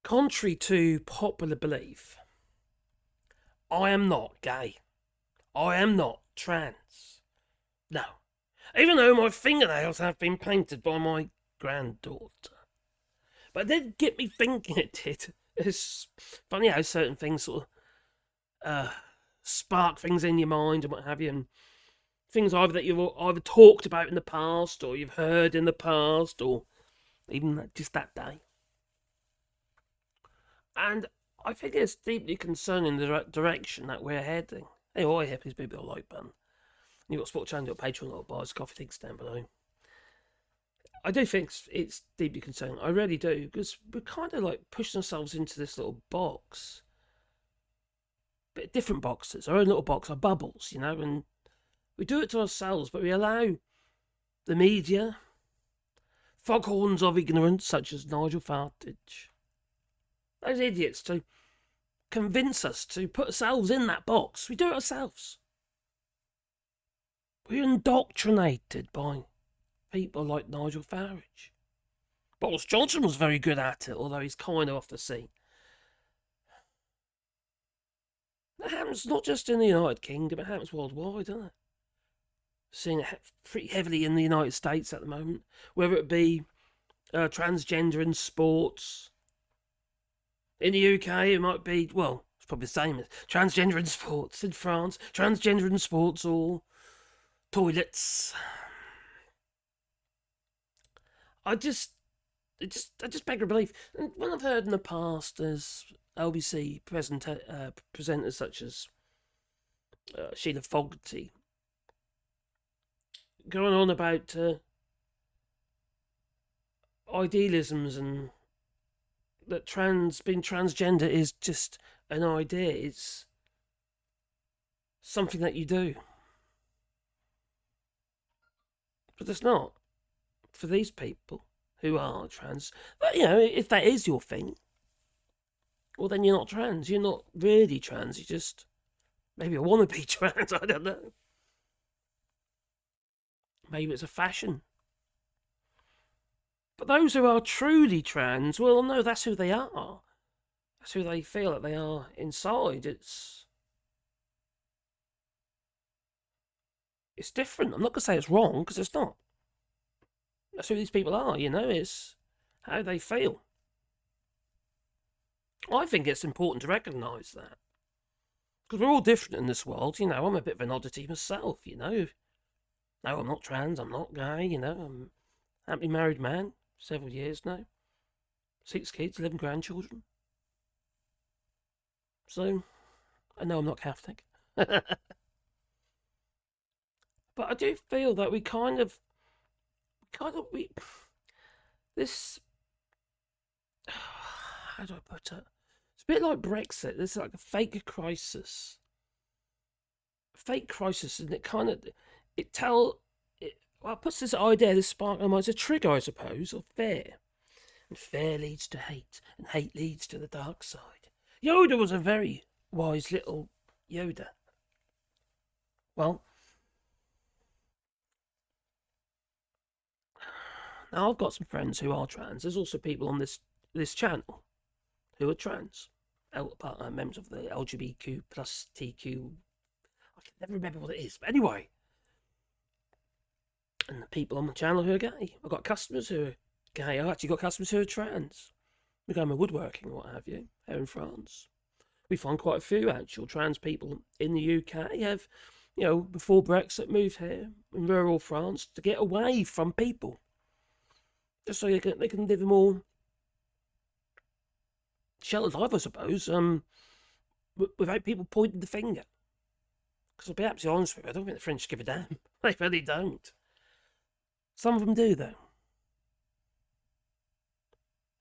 Contrary to popular belief, I am not gay. I am not trans. No. Even though my fingernails have been painted by my granddaughter. But it did get me thinking, it did. It's funny how certain things sort of spark things in your mind and what have you, and things either that you've either talked about in the past or you've heard in the past or even just that day. And I think it's deeply concerning the direction that we're heading. Hey, all hippies, people are like bun. You've got Sport Channel, you've got Patreon, you've got buys, coffee things down below. I do think it's deeply concerning. I really do, because we're kind of like pushing ourselves into this little box. But different boxes, our own little box, our bubbles, you know, and we do it to ourselves, but we allow the media, foghorns of ignorance such as Nigel Farage, those idiots, to convince us to put ourselves in that box. We do it ourselves. We're indoctrinated by people like Nigel Farage. Boris Johnson was very good at it, although he's kind of off the scene. That happens not just in the United Kingdom, it happens worldwide, doesn't it? Seeing it pretty heavily in the United States at the moment, whether it be transgender in sports. In the UK, it might be, well, it's probably the same as transgender in sports. In France, transgender in sports or toilets. I just beg your belief. And when I've heard in the past, there's LBC presenters such as Sheila Fogarty going on about idealisms and that being transgender is just an idea. It's something that you do. But it's not. For these people who are trans, but, you know, if that is your thing, well, then you're not trans. You're not really trans. You just maybe want to be trans. I don't know. Maybe it's a fashion. But those who are truly trans, well, no, that's who they are. That's who they feel that they are inside. It's different. I'm not going to say it's wrong, because it's not. That's who these people are, you know, it's how they feel. I think it's important to recognise that. Because we're all different in this world, you know. I'm a bit of an oddity myself, you know. No, I'm not trans, I'm not gay, you know. I'm a happily married man, several years now. 6 kids, 11 grandchildren. So, I know I'm not Catholic. But I do feel that this, how do I put it? It's a bit like Brexit. It's like a fake crisis. And it puts this idea, this spark in my mind, it's a trigger, I suppose, of fear. And fear leads to hate, and hate leads to the dark side. Yoda was a very wise little Yoda. Well, now I've got some friends who are trans. There's also people on this channel who are trans, members of the LGBTQ plus TQ. I can never remember what it is, but anyway. And the people on the channel who are gay. I've got customers who are gay. I've actually got customers who are trans. We go in woodworking or what have you, here in France. We find quite a few actual trans people in the UK have, you know, before Brexit, moved here in rural France to get away from people. Just so they can live a more sheltered life, I suppose, without people pointing the finger. Because I'll be absolutely honest with you, I don't think the French give a damn. They really don't. Some of them do, though.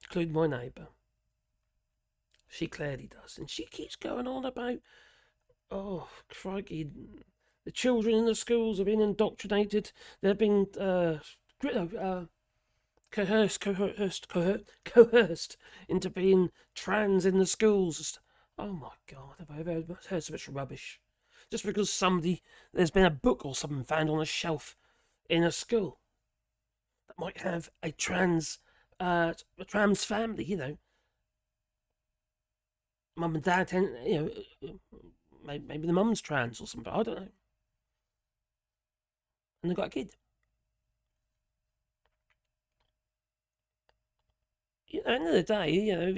Including my neighbour. She clearly does. And she keeps going on about, oh, crikey, the children in the schools are being indoctrinated. They're being coerced into being trans in the schools. Oh my God, have I ever heard so much rubbish? Just because there's been a book or something found on a shelf in a school that might have a trans family, you know. mum and dad maybe the mum's trans or something. I don't know. And they've got a kid. At the end of the day, they're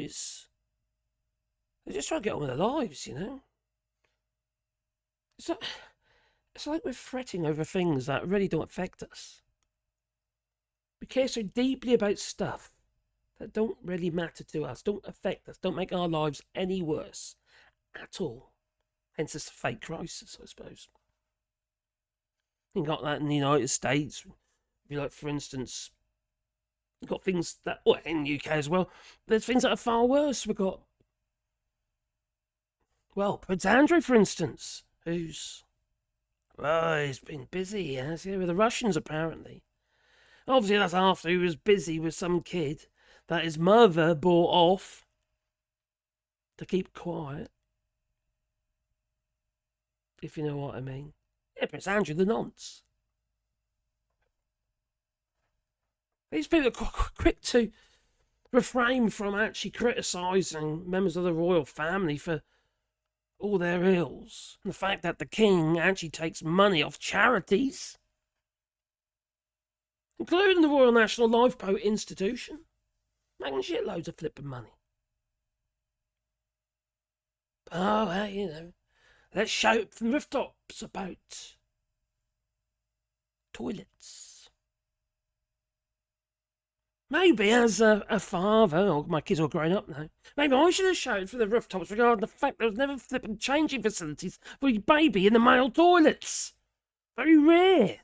just trying to get on with their lives, It's like, it's like we're fretting over things that really don't affect us. We care so deeply about stuff that don't really matter to us, don't affect us, don't make our lives any worse at all. Hence this fake crisis, I suppose. You got that in the United States. If you like, for instance, you've got things that, well, in the UK as well, there's things that are far worse. We've got, well, Prince Andrew, for instance, he's been busy, has he, with the Russians, apparently. Obviously, that's after he was busy with some kid that his mother bought off to keep quiet. If you know what I mean. Yeah, Prince Andrew, the nonce. These people are quick to refrain from actually criticising members of the royal family for all their ills. And the fact that the king actually takes money off charities, including the Royal National Lifeboat Institution, making shitloads of flipping money. Oh, hey, let's shout from the rooftops about toilets. Maybe as a father, or my kids are grown up now, maybe I should have shouted from the rooftops regarding the fact there was never flipping changing facilities for your baby in the male toilets. Very rare.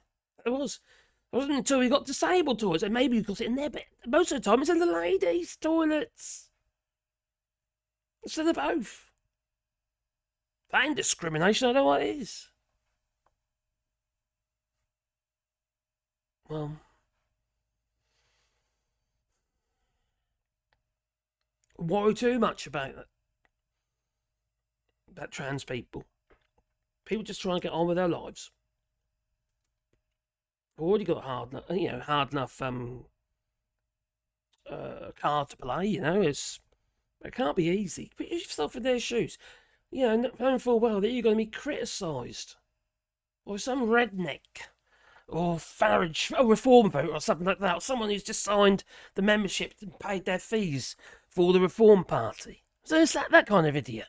It wasn't until we got disabled toilets, and maybe we got it in there, but most of the time it's in the ladies' toilets. Instead of both. That ain't discrimination, I know what it is. Well, worry too much about that trans people. People just trying to get on with their lives. Already got hard enough card to play. It can't be easy. Put yourself in their shoes. Knowing full well that you're going to be criticised, or some redneck, or Farage, a reform voter, or something like that, or someone who's just signed the membership and paid their fees for the Reform Party. So it's that kind of idiot.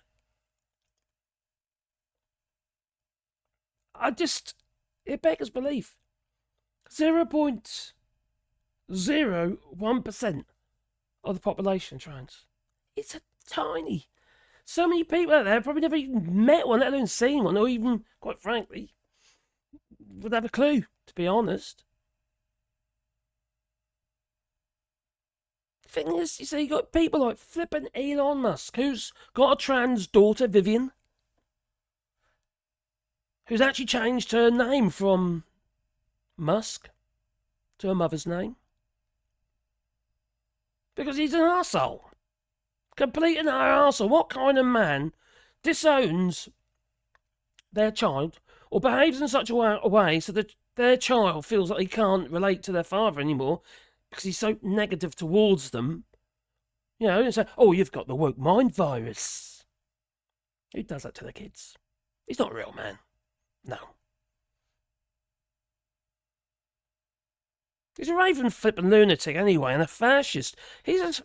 It beggars belief. 0.01% of the population trans. It's a tiny. So many people out there probably never even met one, let alone seen one, or even, quite frankly, would have a clue, to be honest. The thing is, you got people like flipping Elon Musk, who's got a trans daughter, Vivian, who's actually changed her name from Musk to her mother's name. Because he's an arsehole. Complete and utter arsehole. What kind of man disowns their child or behaves in such a way so that their child feels like he can't relate to their father anymore because he's so negative towards them? And say, oh, you've got the woke mind virus. Who does that to the kids? He's not a real man. No. He's a raven flipping lunatic anyway, and a fascist. He's just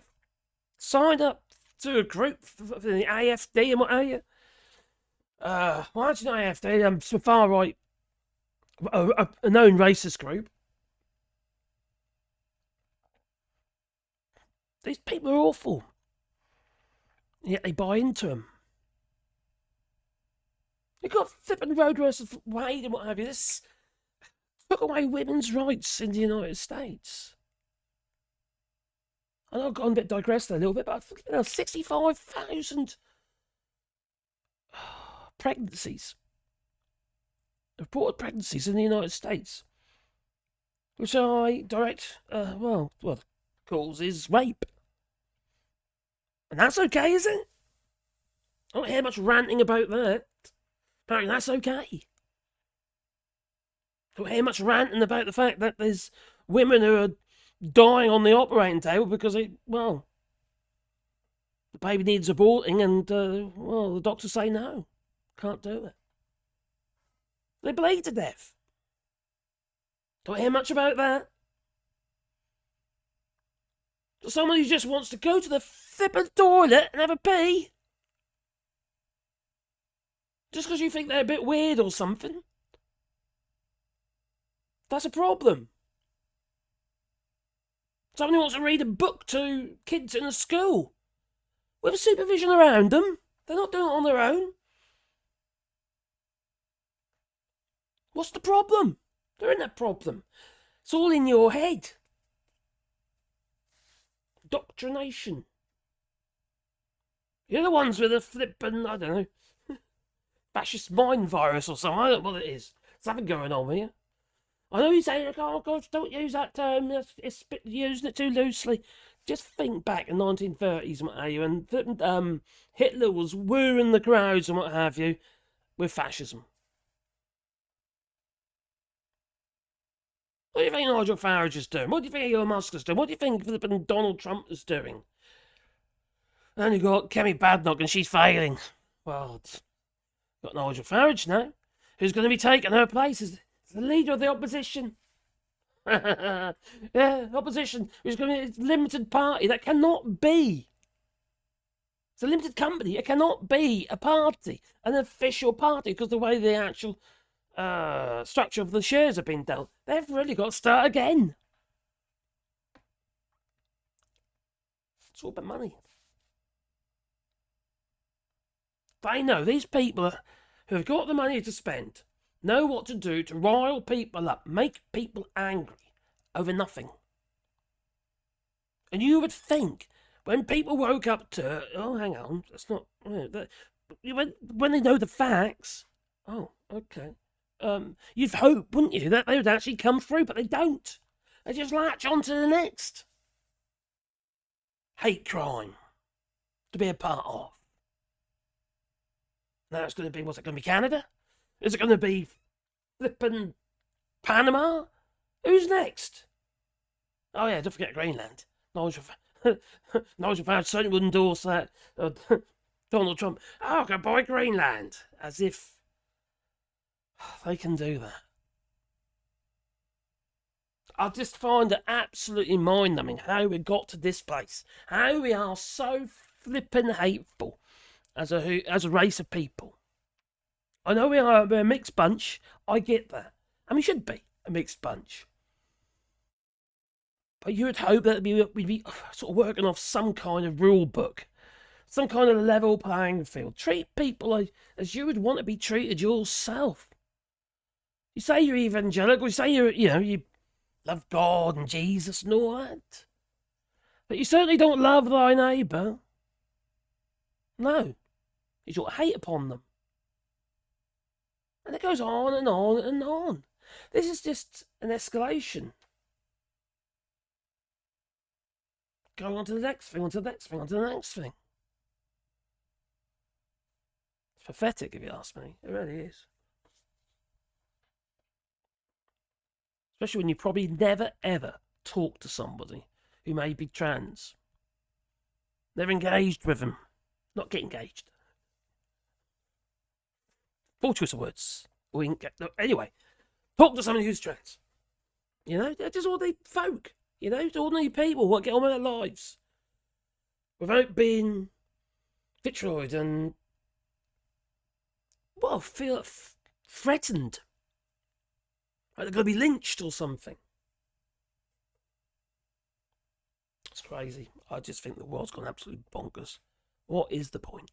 signed up to a group for the AFD and what are you? Why is it not AFD? Some far right, a known racist group. These people are awful. Yet they buy into them. You've got flipping road versus Wade and what have you. This took away women's rights in the United States. I know I've gone a bit digressed there a little bit, but 65,000 pregnancies, reported pregnancies in the United States, which I direct, causes rape. And that's okay, is it? I don't hear much ranting about that. Apparently that's okay. I don't hear much ranting about the fact that there's women who are dying on the operating table because the baby needs aborting, and well, the doctors say no, can't do it. They bleed to death. Don't hear much about that. Someone who just wants to go to the flippin' toilet and have a pee, just because you think they're a bit weird or something, that's a problem. Someone who wants to read a book to kids in a school with a supervision around them, they're not doing it on their own. What's the problem? There ain't a problem. It's all in your head. Indoctrination. You're the ones with a flippin', I don't know, fascist mind virus or something. I don't know what it is. There's something going on here. I know you say, oh gosh, don't use that term. It's using it too loosely. Just think back in 1930s and what have you, and Hitler was wooing the crowds and what have you with fascism. What do you think Nigel Farage is doing? What do you think Elon Musk is doing? What do you think Donald Trump is doing? And you got Kemi Badnock and she's failing. Well, got Nigel Farage now, who's going to be taking her place as the leader of the opposition. Yeah, opposition, who's going to be a limited party. That cannot be. It's a limited company. It cannot be a party, an official party, because the way the actual structure of the shares have been dealt, they've really got to start again. It's all about money. They know, these people who have got the money to spend know what to do to rile people up, make people angry over nothing. And you would think when people woke up to, oh, hang on, that's not, when they know the facts, oh, okay. You'd hope, wouldn't you, that they would actually come through, but they don't. They just latch on to the next hate crime to be a part of. Now it's going to be, what's it going to be, Canada? Is it going to be flippin' Panama? Who's next? Oh yeah, don't forget Greenland. Nigel Farage certainly would endorse that. Donald Trump, oh, go buy Greenland. As if they can do that. I just find it absolutely mind-numbing how we got to this place. How we are so flippin' hateful as a race of people. I know we're a mixed bunch. I get that. And we should be a mixed bunch. But you would hope that we'd be sort of working off some kind of rule book. Some kind of level playing field. Treat people as you would want to be treated yourself. You say you're evangelical. You say you love God and Jesus and all that. But you certainly don't love thy neighbour. No. You sort of hate upon them. And it goes on and on and on. This is just an escalation. Going on to the next thing, on to the next thing, on to the next thing. It's pathetic, if you ask me. It really is. Especially when you probably never, ever talk to somebody who may be trans. Never engaged with them. Not get engaged. Poor choice of words. Anyway, talk to someone who's trans. They're just ordinary folk. Ordinary people who get on with their lives without being vitrioled and, well, feel threatened. Like they're going to be lynched or something. It's crazy. I just think the world's gone absolutely bonkers. What is the point?